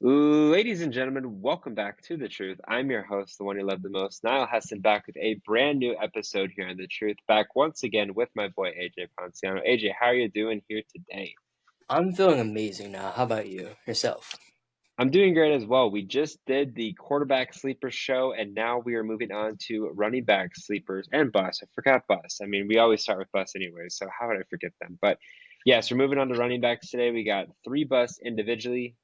Ladies and gentlemen, welcome back to The Truth. I'm your host, the one you love the most, Niall Heston, back with a brand new episode here on The Truth. Back once again with my boy AJ Ponciano. AJ, how are you doing here today? I'm feeling amazing now. How about you? Yourself? I'm doing great as well. We just did the quarterback sleeper show, and now we are moving on to running back sleepers and bus. I forgot bus. I mean, we always start with bus anyways, so how would I forget them? But yes, we're moving on to running backs today. We got three bus individually,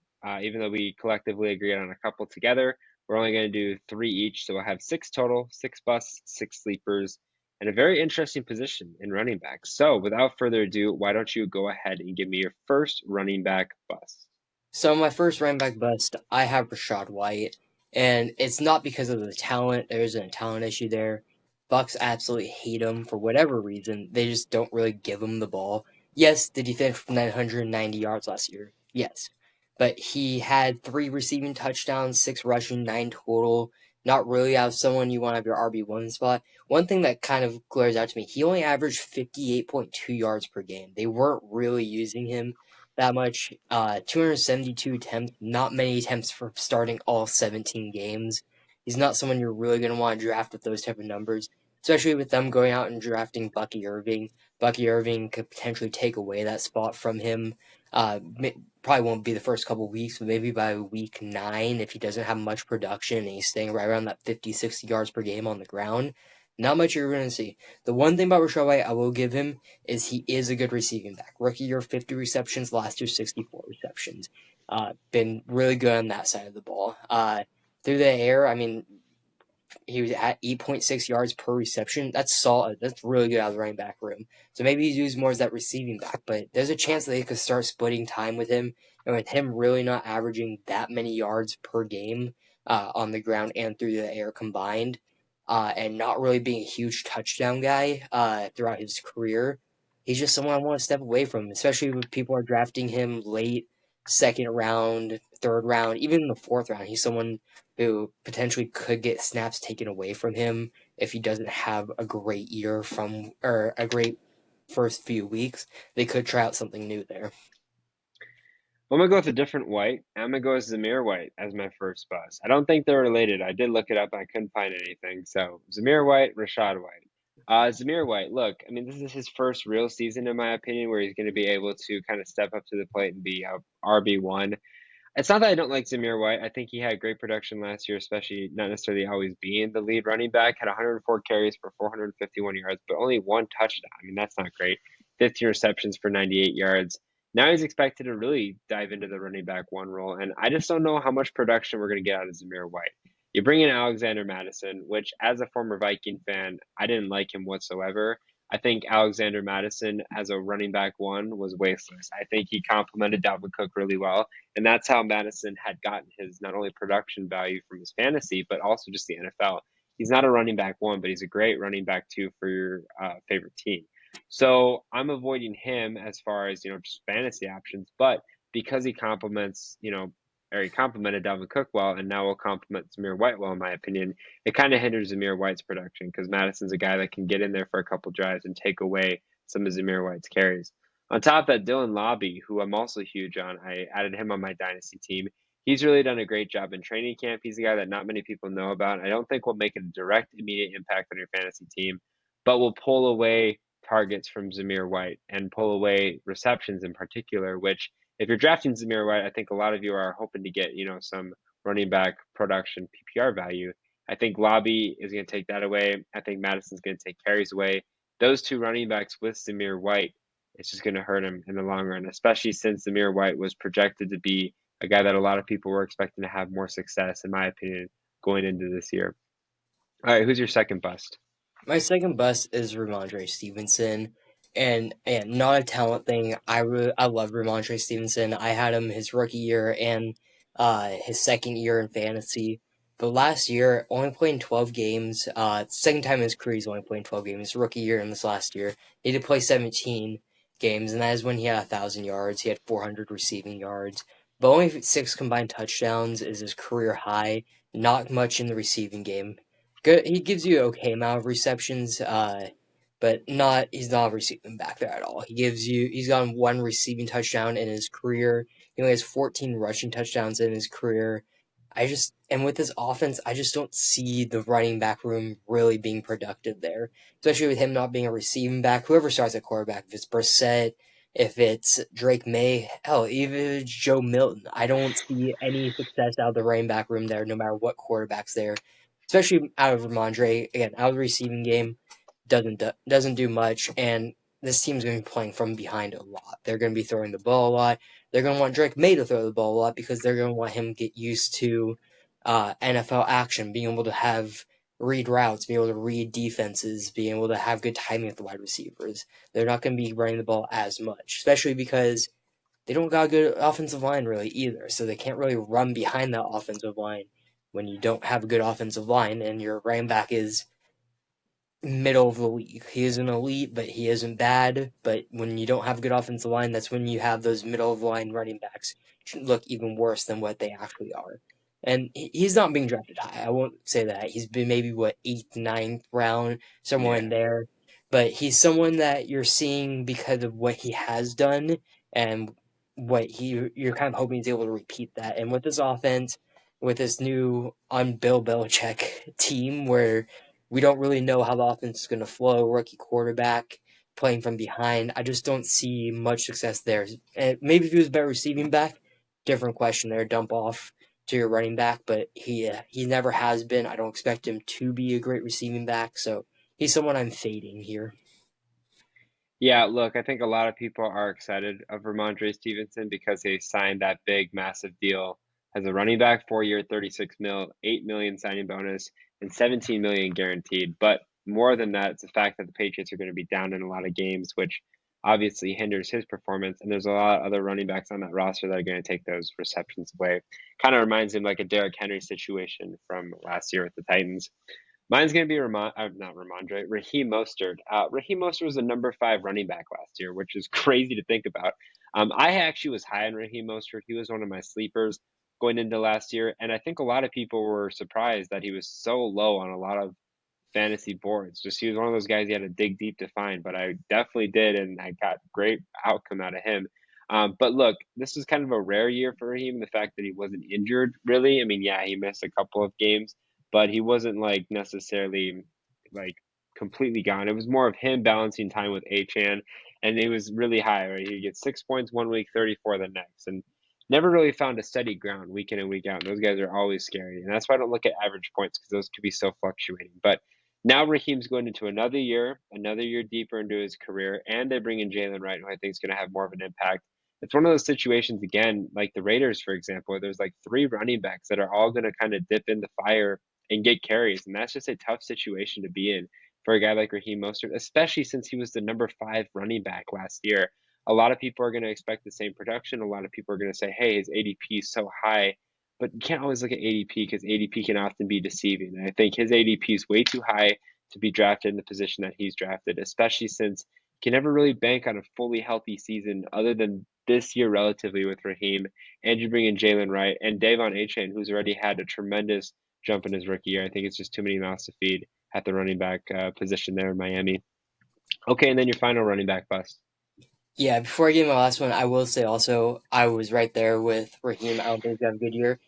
even though we collectively agreed on a couple together. We're only going to do three each, so we'll have six total, six bus, six sleepers, and a very interesting position in running back. So without further ado, why don't you go ahead and give me your first running back bus? So my first running back bust, I have Rashad White, and it's not because of the talent. There isn't a talent issue there. Bucks absolutely hate him for whatever reason. They just don't really give him the ball. Yes, did he finish for 990 yards last year? Yes. But he had 3 receiving touchdowns, 6 rushing, 9 total. Not really out of someone you want to have your RB1 spot. One thing that kind of glares out to me, he only averaged 58.2 yards per game. They weren't really using him that much. 272 attempts, not many attempts for starting all 17 games. He's not someone you're really going to want to draft with those type of numbers, especially with them going out and drafting Bucky Irving. Bucky Irving could potentially take away that spot from him. Probably won't be the first couple weeks, but maybe by week 9, if he doesn't have much production and he's staying right around that 50, 60 yards per game on the ground, not much you're going to see. The one thing about Rashad White I will give him is he is a good receiving back. Rookie year, 50 receptions. Last year, 64 receptions. Been really good on that side of the ball. Through the air, I mean, he was at 8.6 yards per reception. That's solid. That's really good out of the running back room. So maybe he's used more as that receiving back, but there's a chance that they could start splitting time with him. And with him really not averaging that many yards per game on the ground and through the air combined, and not really being a huge touchdown guy throughout his career, he's just someone I want to step away from, especially when people are drafting him late, second round, third round, even in the fourth round. He's someone who potentially could get snaps taken away from him if he doesn't have a great year from or a great first few weeks. They could try out something new there. I'm gonna go with a different white. I'm gonna go with Zamir White as my first bus. I don't think they're related. I did look it up. I couldn't find anything. So Zamir White, Rashad White. Zamir White. Look, I mean, this is his first real season, in my opinion, where he's going to be able to kind of step up to the plate and be a RB1. It's not that I don't like Zamir White. I think he had great production last year, especially not necessarily always being the lead running back. Had 104 carries for 451 yards, but only one touchdown. I mean, that's not great. 15 receptions for 98 yards. Now he's expected to really dive into the running back one role, and I just don't know how much production we're going to get out of Zamir White. You bring in Alexander Madison, which, as a former Viking fan, I didn't like him whatsoever. I think Alexander Madison as a running back one was wasteless. I think he complemented Dalvin Cook really well, and that's how Madison had gotten his not only production value from his fantasy, but also just the NFL. He's not a running back one, but he's a great running back two for your favorite team. So I'm avoiding him as far as just fantasy options, but because he complements or he complemented Dalvin Cook well, and now will complement Zamir White well, in my opinion, it kind of hinders Zamir White's production because Madison's a guy that can get in there for a couple drives and take away some of Zamir White's carries. On top of that, Dylan Lobby, who I'm also huge on, I added him on my dynasty team. He's really done a great job in training camp. He's a guy that not many people know about. I don't think will make a direct, immediate impact on your fantasy team, but will pull away targets from Zamir White and pull away receptions in particular, which if you're drafting Zamir White, I think a lot of you are hoping to get, some running back production PPR value. I think Lobby is going to take that away. I think Madison's going to take carries away. Those two running backs with Zamir White, it's just going to hurt him in the long run, especially since Zamir White was projected to be a guy that a lot of people were expecting to have more success, in my opinion, going into this year. All right, who's your second bust? My second bust is Ramondre Stevenson, and not a talent thing. I love Ramondre Stevenson. I had him his rookie year and his second year in fantasy. But last year, only playing 12 games. Second time in his career, he's only playing 12 games. His rookie year and this last year, he did play 17 games, and that is when he had 1,000 yards. He had 400 receiving yards, but only 6 combined touchdowns is his career high. Not much in the receiving game. Good. He gives you okay amount of receptions, but not he's not a receiving back there at all. He's gotten 1 receiving touchdown in his career. He only has 14 rushing touchdowns in his career. And with this offense, I just don't see the running back room really being productive there, especially with him not being a receiving back. Whoever starts at quarterback, if it's Brissett, if it's Drake May, hell, even if it's Joe Milton, I don't see any success out of the running back room there, no matter what quarterback's there. Especially out of Ramondre, again, out of the receiving game, doesn't do much, and this team's going to be playing from behind a lot. They're going to be throwing the ball a lot. They're going to want Drake May to throw the ball a lot because they're going to want him to get used to NFL action, being able to have read routes, being able to read defenses, being able to have good timing with the wide receivers. They're not going to be running the ball as much, especially because they don't got a good offensive line really either. So they can't really run behind that offensive line when you don't have a good offensive line and your running back is middle of the league. He isn't elite, but he isn't bad. But when you don't have a good offensive line, that's when you have those middle of the line running backs look even worse than what they actually are. And he's not being drafted high. I won't say that. He's been maybe what eighth, ninth round, somewhere in Yeah. there. But he's someone that you're seeing because of what he has done and you're kind of hoping he's able to repeat that. And with this offense, with this new on Bill Belichick team where we don't really know how the offense is going to flow. Rookie quarterback playing from behind. I just don't see much success there. And maybe if he was a better receiving back, different question there. Dump off to your running back, but he never has been. I don't expect him to be a great receiving back, so he's someone I'm fading here. Yeah, look, I think a lot of people are excited of Ramondre Stevenson because he signed that big, massive deal as a running back, 4 year, 36 mil, 8 million signing bonus, and 17 million guaranteed. But more than that, it's the fact that the Patriots are going to be down in a lot of games, which obviously hinders his performance. And there's a lot of other running backs on that roster that are going to take those receptions away. Kind of reminds him like a Derrick Henry situation from last year with the Titans. Mine's going to be not Ramondre, Raheem Mostert. Raheem Mostert was a number 5 running back last year, which is crazy to think about. I actually was high on Raheem Mostert. He was one of my sleepers going into last year, and I think a lot of people were surprised that he was so low on a lot of fantasy boards. Just he was one of those guys you had to dig deep to find, but I definitely did, and I got great outcome out of him. But look, this was kind of a rare year for him. The fact that he wasn't injured, really. I mean, yeah, he missed a couple of games, but he wasn't like necessarily like completely gone. It was more of him balancing time with Achan, and it was really high. Right, he gets 6 points one week, 34 the next, and never really found a steady ground week in and week out. And those guys are always scary, and that's why I don't look at average points because those could be so fluctuating. But now Raheem's going into another year deeper into his career, and they bring in Jalen Wright, who I think is going to have more of an impact. It's one of those situations again, like the Raiders, for example, where there's like 3 running backs that are all going to kind of dip in the fire and get carries, and that's just a tough situation to be in for a guy like Raheem Mostert, especially since he was the number 5 running back last year. A lot of people are going to expect the same production. A lot of people are going to say, "Hey, his ADP is so high." But you can't always look at ADP because ADP can often be deceiving. And I think his ADP is way too high to be drafted in the position that he's drafted, especially since you can never really bank on a fully healthy season other than this year relatively with Raheem. And you bring in Jalen Wright and Davon Achane, who's already had a tremendous jump in his rookie year. I think it's just too many mouths to feed at the running back position there in Miami. Okay, and then your final running back bust. Yeah, before I get my last one, I will say also I was right there with Raheem. I don't think he's gonna have a good year.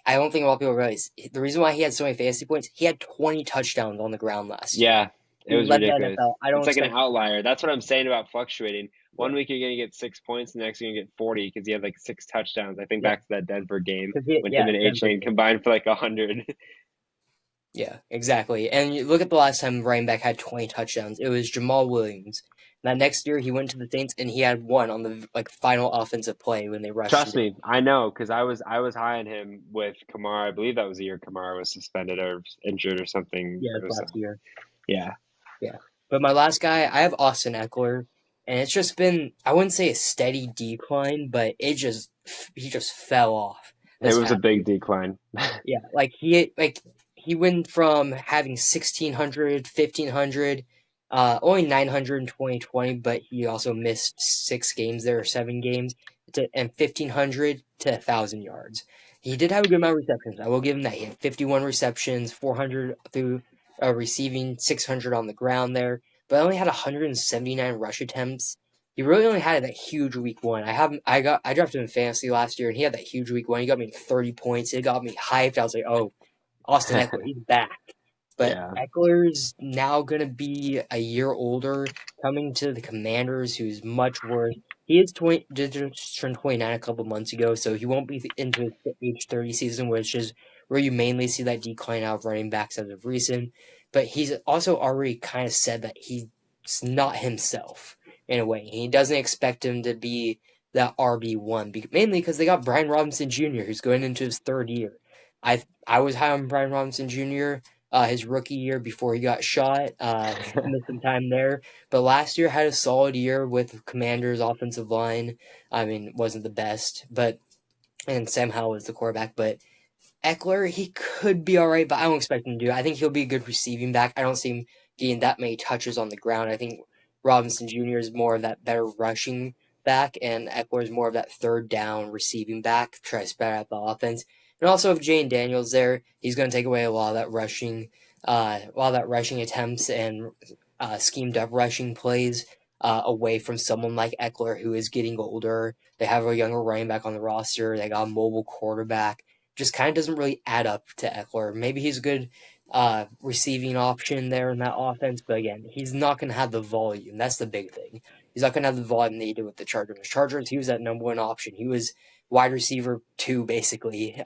I don't think a lot of people realize the reason why he had so many fantasy points. He had 20 touchdowns on the ground last year. Yeah, it He was led the ridiculous. NFL. I don't It's like an expect. outlier. That's what I'm saying about fluctuating. Yeah, One week you're going to get 6 points, the next you're going to get 40 because he had like 6 touchdowns. I think yeah, back to that Denver game because he, when him yeah, and Denver A-Chain game. combined for like 100. Yeah, exactly. And you look at the last time running back had 20 touchdowns. It was Jamal Williams. That next year he went to the Saints and he had one on the like final offensive play when they rushed him Trust down. me, I know because I was high on him with Kamara. I believe that was the year Kamara was suspended or injured or something. Yeah, It was last year. yeah. Yeah. But my last guy, I have Austin Eckler, and it's just been I wouldn't say a steady decline, but he just fell off It this was a past big year. decline. Yeah, he went from having 1,600, 1,500, only 900 in 2020, but he also missed 6 games there or 7 games, and 1,500 to 1,000 yards. He did have a good amount of receptions. I will give him that. He had 51 receptions, 400 through receiving, 600 on the ground there, but I only had 179 rush attempts. he really only had that huge week one. I drafted him in fantasy last year, and he had that huge week one. He got me 30 points. It got me hyped. I was like, oh, Austin Eckler, he's back. But Yeah. Eckler's now going to be a year older, coming to the Commanders, who's much worse. He is 20, just turned 29 a couple months ago, so he won't be into his age 30 season, which is where you mainly see that decline out of running backs as of recent. But he's also already kind of said that he's not himself in a way. He doesn't expect him to be that RB1, mainly because they got Brian Robinson Jr., who's going into his third year. I was high on Brian Robinson Jr. His rookie year before he got shot. Missed some time there, but last year had a solid year with Commanders' offensive line. I mean, wasn't the best, but and Sam Howell was the quarterback, but Eckler, he could be all right, but I don't expect him to do it. I think he'll be a good receiving back. I don't see him getting that many touches on the ground. I think Robinson Jr. is more of that better rushing back, and Eckler is more of that third down receiving back, try to spread out the offense. And also, if Jane Daniels there, he's going to take away a lot of that rushing attempts and schemed up rushing plays away from someone like Eckler, who is getting older. They have a younger running back on the roster. They got a mobile quarterback, just kind of doesn't really add up to Eckler. Maybe he's a good receiving option there in that offense, but again, he's not going to have the volume. That's the big thing. He's not going to have the volume needed with the Chargers. Chargers, he was that number one option. He was wide receiver two, basically,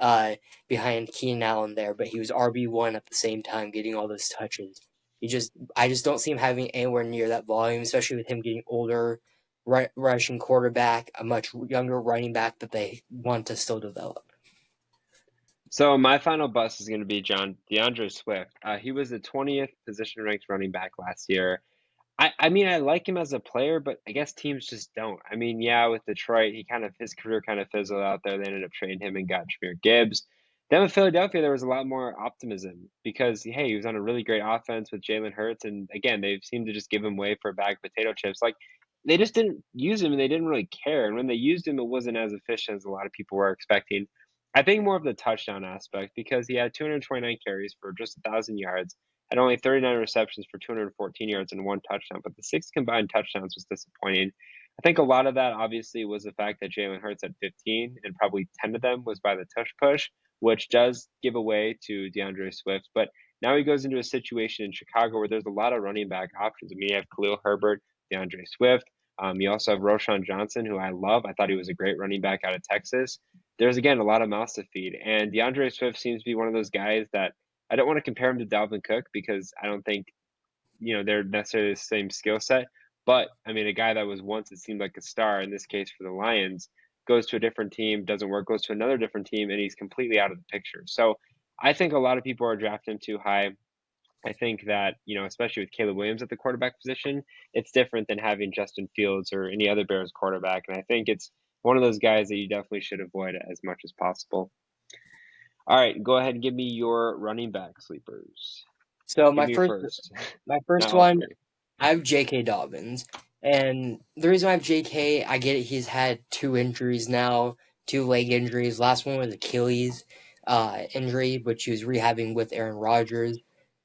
behind Keenan Allen there, but he was RB1 at the same time, getting all those touches. I just don't see him having anywhere near that volume, especially with him getting older, rushing quarterback, a much younger running back that they want to still develop. So my final bust is going to be John DeAndre Swift. He was the 20th position ranked running back last year. I mean, I like him as a player, but I guess teams just don't. I mean, yeah, with Detroit, his career kind of fizzled out there. They ended up trading him and got Jahmyr Gibbs. Then with Philadelphia, there was a lot more optimism because hey, he was on a really great offense with Jalen Hurts, and again, they seemed to just give him way for a bag of potato chips. Like they just didn't use him, and they didn't really care. And when they used him, it wasn't as efficient as a lot of people were expecting. I think more of the touchdown aspect because he had 229 carries for just 1,000 yards, had only 39 receptions for 214 yards and one touchdown, but the six combined touchdowns was disappointing. I think a lot of that obviously was the fact that Jalen Hurts had 15, and probably 10 of them was by the tush push, which does give away to DeAndre Swift. But now he goes into a situation in Chicago where there's a lot of running back options. I mean, you have Khalil Herbert, DeAndre Swift. You also have Roshan Johnson, who I love. I thought he was a great running back out of Texas. There's again a lot of mouths to feed, and DeAndre Swift seems to be one of those guys that I don't want to compare him to Dalvin Cook because I don't think they're necessarily the same skill set. But I mean, a guy that was once it seemed like a star in this case for the Lions goes to a different team, doesn't work, goes to another different team, and he's completely out of the picture. So I think a lot of people are drafting him too high. I think that especially with Caleb Williams at the quarterback position, it's different than having Justin Fields or any other Bears quarterback, and I think it's one of those guys that you definitely should avoid as much as possible. All right, go ahead and give me your running back sleepers. So Give me your first. my first Not all one, three. I have J.K. Dobbins, and the reason I have J.K., I get it. He's had two injuries now, two leg injuries. Last one was Achilles injury, which he was rehabbing with Aaron Rodgers.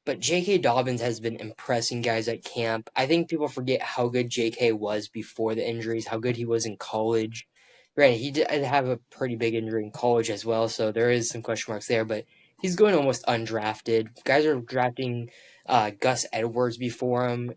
But J.K. Dobbins has been impressing guys at camp. I think people forget how good J.K. was before the injuries, how good he was in college. Granted, he did have a pretty big injury in college as well, so there is some question marks there. But he's going almost undrafted. Guys are drafting Gus Edwards before him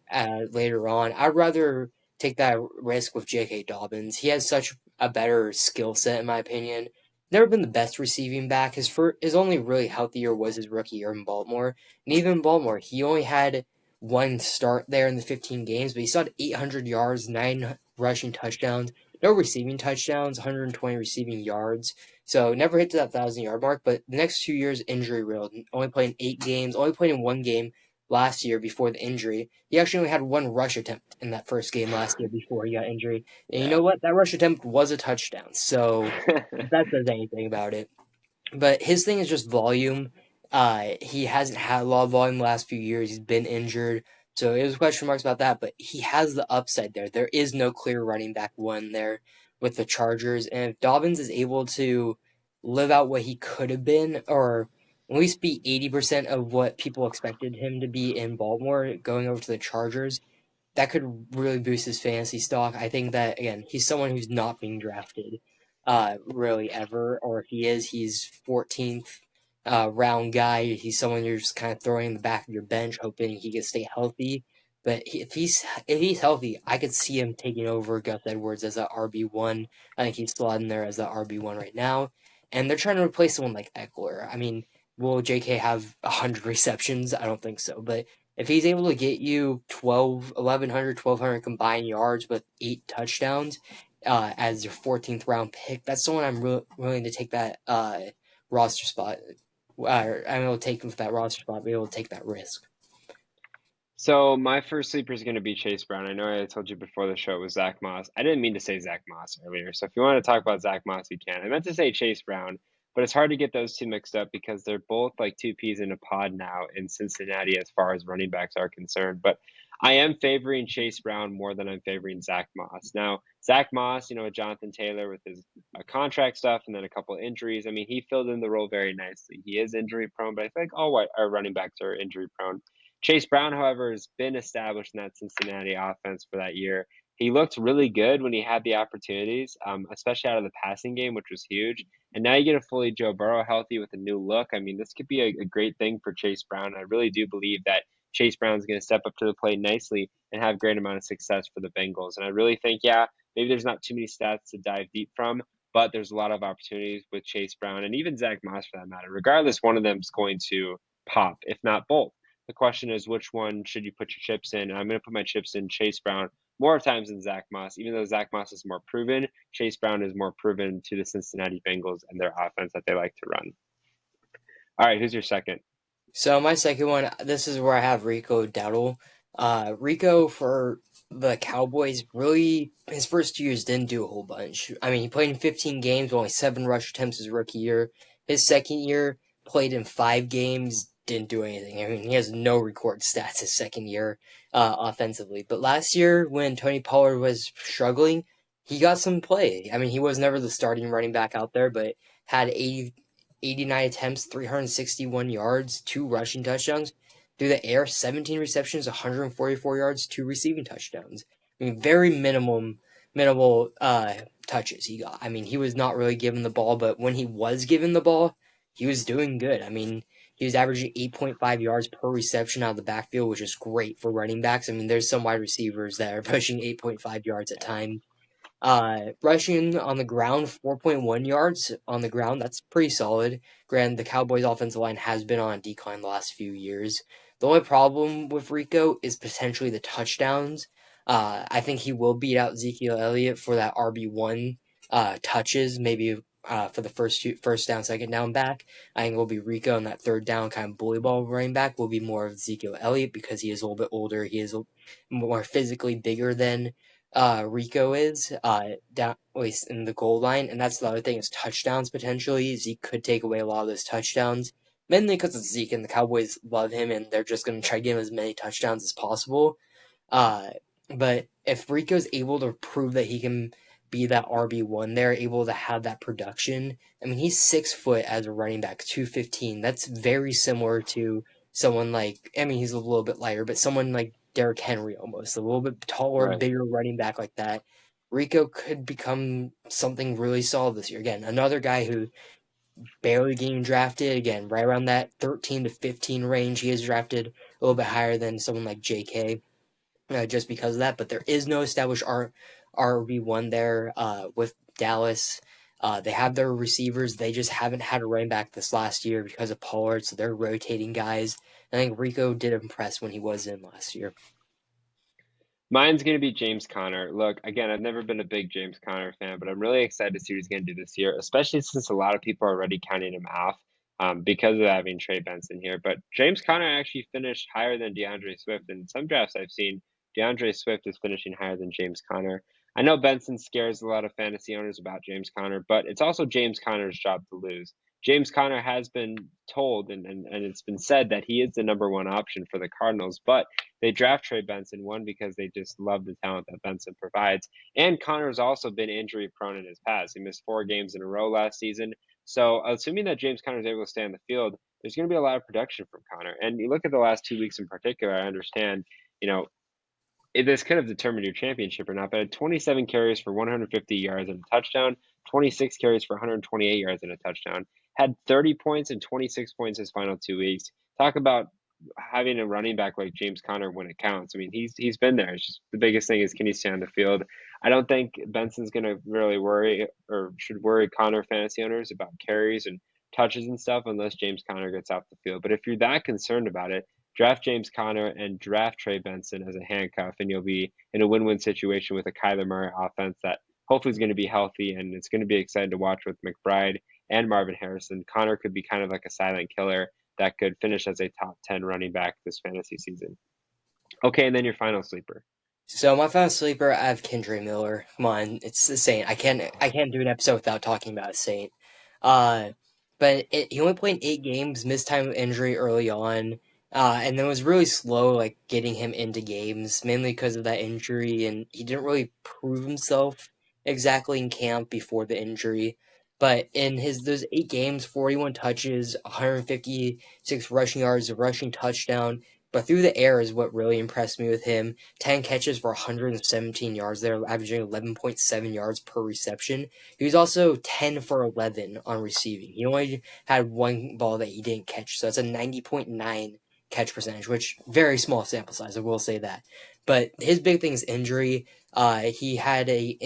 later on. I'd rather take that risk with J.K. Dobbins. He has such a better skill set, in my opinion. Never been the best receiving back. His only really healthy year was his rookie year in Baltimore, and even in Baltimore, he only had one start there in the 15 games, but he still had 800 yards, 9 rushing touchdowns, no receiving touchdowns, 120 receiving yards. So never hit to that 1,000 yard mark. But the next 2 years injury riddled. Only played in 8 games. Only played in one game last year before the injury. He actually only had one rush attempt in that first game last year before he got injured. And you Yeah. know what? That rush attempt was a touchdown. So if that says anything about it. But his thing is just volume. He hasn't had a lot of volume the last few years. He's been injured. So there's question marks about that, but he has the upside there. There is no clear running back one there with the Chargers. And if Dobbins is able to live out what he could have been, or at least be 80% of what people expected him to be in Baltimore going over to the Chargers, that could really boost his fantasy stock. I think that again, he's someone who's not being drafted, really ever, or if he is, he's 14th round guy. He's someone you're just kind of throwing in the back of your bench, hoping he can stay healthy. But if he's healthy, I could see him taking over Gus Edwards as a RB1. I think he's slotting there as the RB1 right now, and they're trying to replace someone like Eckler. I mean, will J.K. have 100 receptions? I don't think so, but if he's able to get you 1,100 combined yards with 8 touchdowns as your 14th round pick, that's someone I'm willing to take that roster spot. I'm able to take him for that roster spot, be able to take that risk. So my first sleeper is going to be Chase Brown. I know I told you before the show it was Zach Moss. I didn't mean to say Zach Moss earlier. So if you want to talk about Zach Moss, we can. I meant to say Chase Brown, but it's hard to get those two mixed up because they're both like two peas in a pod now in Cincinnati as far as running backs are concerned. But I am favoring Chase Brown more than I'm favoring Zach Moss. Now, Zach Moss, with Jonathan Taylor with his contract stuff and then a couple injuries, I mean, he filled in the role very nicely. He is injury prone, but I think all our running backs are injury prone. Chase Brown, however, has been established in that Cincinnati offense for that year. He looked really good when he had the opportunities, especially out of the passing game, which was huge. And now you get a fully Joe Burrow healthy with a new look. I mean, this could be a great thing for Chase Brown. I really do believe that Chase Brown is going to step up to the plate nicely and have a great amount of success for the Bengals. And I really think, yeah, maybe there's not too many stats to dive deep from, but there's a lot of opportunities with Chase Brown and even Zach Moss for that matter. Regardless, one of them is going to pop, if not both. The question is, which one should you put your chips in? And I'm going to put my chips in Chase Brown more times than Zach Moss. Even though Zach Moss is more proven, Chase Brown is more proven to the Cincinnati Bengals and their offense that they like to run. All right, who's your second? So my second one, this is where I have Rico Dowdle. Rico for the Cowboys really his first 2 years didn't do a whole bunch. I mean, he played in 15 games, only 7 rush attempts his rookie year. His second year played in 5 games, didn't do anything. I mean, he has no record stats his second year offensively. But last year, when Tony Pollard was struggling, he got some play. I mean, he was never the starting running back out there, but had 89 attempts, 361 yards, 2 rushing touchdowns. Through the air, 17 receptions, 144 yards, 2 receiving touchdowns. I mean, very minimal touches he got. I mean, he was not really given the ball, but when he was given the ball, he was doing good. I mean, he was averaging 8.5 yards per reception out of the backfield, which is great for running backs. I mean, there's some wide receivers that are pushing 8.5 yards at times. Rushing on the ground, 4.1 yards on the ground. That's pretty solid. Granted, the Cowboys' offensive line has been on a decline the last few years. The only problem with Rico is potentially the touchdowns. I think he will beat out Ezekiel Elliott for that RB1 touches, maybe for the first down, second down back. I think it will be Rico, and that third down kind of bully ball running back will be more of Ezekiel Elliott because he is a little bit older. He is more physically bigger than Rico is down at least in the goal line, and that's the other thing is touchdowns potentially. Zeke could take away a lot of those touchdowns, mainly because it's Zeke and the Cowboys love him and they're just going to try to give him as many touchdowns as possible. Uh, but if Rico's able to prove that he can be that RB1, they're able to have that production. I mean, he's 6 foot as a running back, 215. That's very similar to someone like, I mean, he's a little bit lighter, but someone like Derrick Henry almost, a little bit taller, Right. bigger running back like that. Rico could become something really solid this year. Again, another guy who barely getting drafted. Again, right around that 13 to 15 range. He is drafted a little bit higher than someone like J.K. Just because of that. But there is no established RB1 there with Dallas. They have their receivers. They just haven't had a running back this last year because of Pollard, so they're rotating guys. I think Rico did impress when he was in last year. Mine's going to be James Conner. Look, again, I've never been a big James Conner fan, but I'm really excited to see what he's going to do this year, especially since a lot of people are already counting him off because of having Trey Benson here. But James Conner actually finished higher than DeAndre Swift. In some drafts I've seen, DeAndre Swift is finishing higher than James Conner. I know Benson scares a lot of fantasy owners about James Conner, but it's also James Conner's job to lose. James Conner has been told and it's been said that he is the number one option for the Cardinals, but they draft Trey Benson, one, because they just love the talent that Benson provides. And Connor's also been injury prone in his past. He missed 4 games in a row last season. So, assuming that James Conner is able to stay on the field, there's going to be a lot of production from Connor. And you look at the last 2 weeks in particular, I understand, you know, this could have determined your championship or not, but had 27 carries for 150 yards and a touchdown, 26 carries for 128 yards and a touchdown, had 30 points and 26 points his final 2 weeks. Talk about having a running back like James Conner when it counts. I mean, he's been there. It's just the biggest thing is, can he stay on the field? I don't think Benson's going to really worry or should worry Conner fantasy owners about carries and touches and stuff unless James Conner gets off the field. But if you're that concerned about it, draft James Conner and draft Trey Benson as a handcuff, and you'll be in a win-win situation with a Kyler Murray offense that hopefully is going to be healthy, and it's going to be exciting to watch with McBride and Marvin Harrison. Conner could be kind of like a silent killer that could finish as a top 10 running back this fantasy season. Okay, and then your final sleeper. So my final sleeper, I have Kendra Miller. Come on, it's the Saint. I can't do an episode without talking about a Saint. Uh, he only played 8 games, missed time with injury early on, and then was really slow, like getting him into games, mainly because of that injury, and he didn't really prove himself exactly in camp before the injury. But in his those 8 games, 41 touches, 156 rushing yards, a rushing touchdown. But through the air is what really impressed me with him. 10 catches for 117 yards there, averaging 11.7 yards per reception. He was also 10 for 11 on receiving. He only had one ball that he didn't catch, so that's a 90.9 catch percentage, which very small sample size, I will say that. But his big thing is injury. He had a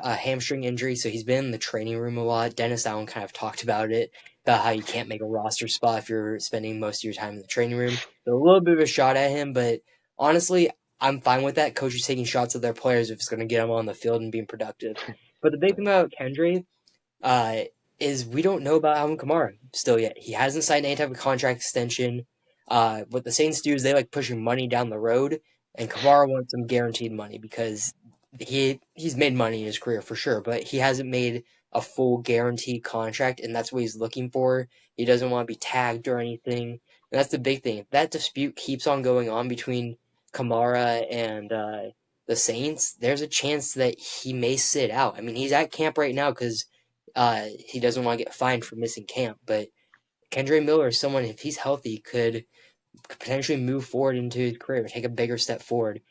hamstring injury, so he's been in the training room a lot. Dennis Allen kind of talked about it, about how you can't make a roster spot if you're spending most of your time in the training room. So a little bit of a shot at him, but honestly, I'm fine with that. Coaches taking shots at their players if it's going to get them on the field and being productive. But the big thing about Kendry uh, is we don't know about Alvin Kamara still yet. He hasn't signed any type of contract extension. What the Saints do is they like pushing money down the road, and Kamara wants some guaranteed money because he's made money in his career for sure, but he hasn't made a full guaranteed contract, and that's what he's looking for. He doesn't want to be tagged or anything, and that's the big thing. If that dispute keeps on going on between Kamara and the Saints, there's a chance that he may sit out. I mean, he's at camp right now because he doesn't want to get fined for missing camp. But Kendra Miller is someone, if he's healthy, could potentially move forward into his career, take a bigger step forward,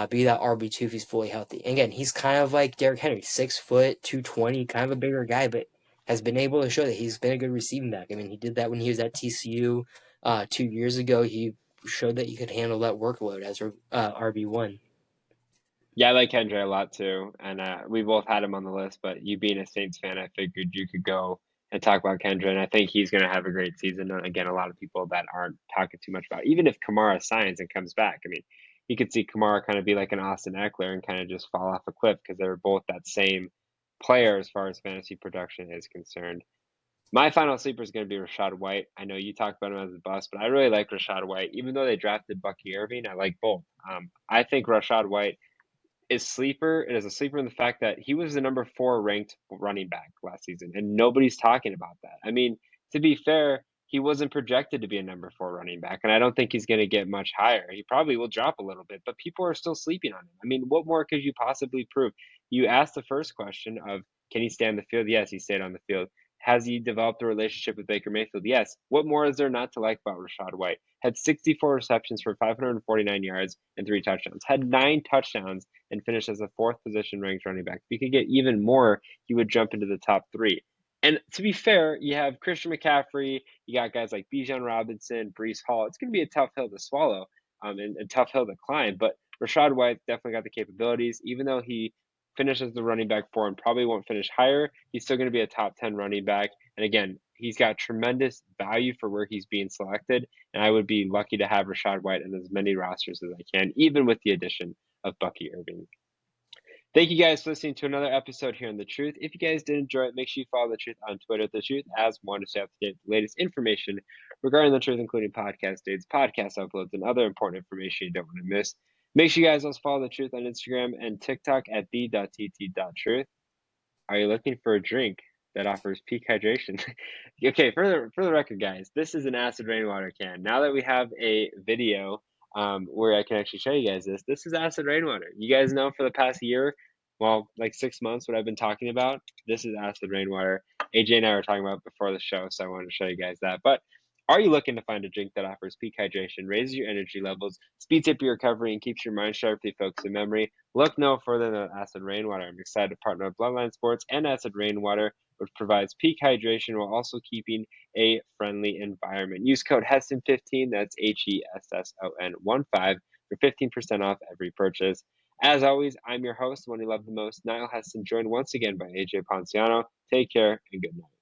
be that RB2 if he's fully healthy. And again, he's kind of like Derrick Henry, 6 foot, 220, kind of a bigger guy, but has been able to show that he's been a good receiving back. I mean, he did that when he was at TCU 2 years ago. He showed that he could handle that workload as RB1. Yeah, I like Kendra a lot too, and we both had him on the list. But you being a Saints fan, I figured you could go and talk about Kendra, and I think he's going to have a great season. And again, a lot of people that aren't talking too much about, even if Kamara signs and comes back. I mean, you could see Kamara kind of be like an Austin Eckler and kind of just fall off a cliff because they were both that same player as far as fantasy production is concerned. My final sleeper is going to be Rashad White. I know you talked about him as a bust, but I really like Rashad White. Even though they drafted Bucky Irving, I like both. I think Rashad White is sleeper. It is a sleeper in the fact that he was the number 4 ranked running back last season, and nobody's talking about that. I mean, to be fair, he wasn't projected to be a number 4 running back, and I don't think he's going to get much higher. He probably will drop a little bit, but people are still sleeping on him. I mean, what more could you possibly prove? You asked the first question of, can he stay on the field? Yes, he stayed on the field. Has he developed a relationship with Baker Mayfield? Yes. What more is there not to like about Rashad White? Had 64 receptions for 549 yards and 3 touchdowns. Had 9 touchdowns and finished as a 4th position ranked running back. If he could get even more, he would jump into the top 3. And to be fair, you have Christian McCaffrey, you got guys like Bijan Robinson, Brees Hall. It's going to be a tough hill to swallow, and a tough hill to climb. But Rashad White definitely got the capabilities. Even though he finishes the running back 4 and probably won't finish higher, he's still going to be a top 10 running back. And again, he's got tremendous value for where he's being selected. And I would be lucky to have Rashad White in as many rosters as I can, even with the addition of Bucky Irving. Thank you guys for listening to another episode here on The Truth. If you guys did enjoy it, make sure you follow The Truth on Twitter, The Truth, as one to stay up to date with the latest information regarding The Truth, including podcast dates, podcast uploads, and other important information you don't want to miss. Make sure you guys also follow The Truth on Instagram and TikTok at the.tt.truth. Are you looking for a drink that offers peak hydration? Okay, for the record, guys, this is an acid rainwater can. Now that we have a video where I can actually show you guys this is acid rainwater. You guys know for the past year, well, like 6 months, what I've been talking about. This is acid rainwater. AJ and I were talking about it before the show, so I wanted to show you guys that. But Are you looking to find a drink that offers peak hydration, raises your energy levels, speeds up your recovery, and keeps your mind sharply focused on memory? Look no further than Acid Rainwater. I'm excited to partner with Bloodline Sports and Acid Rainwater, which provides peak hydration while also keeping a friendly environment. Use code HESSON15, that's HESSON15, for 15% off every purchase. As always, I'm your host, the one you love the most, Niall Heston, joined once again by AJ Ponciano. Take care and good night.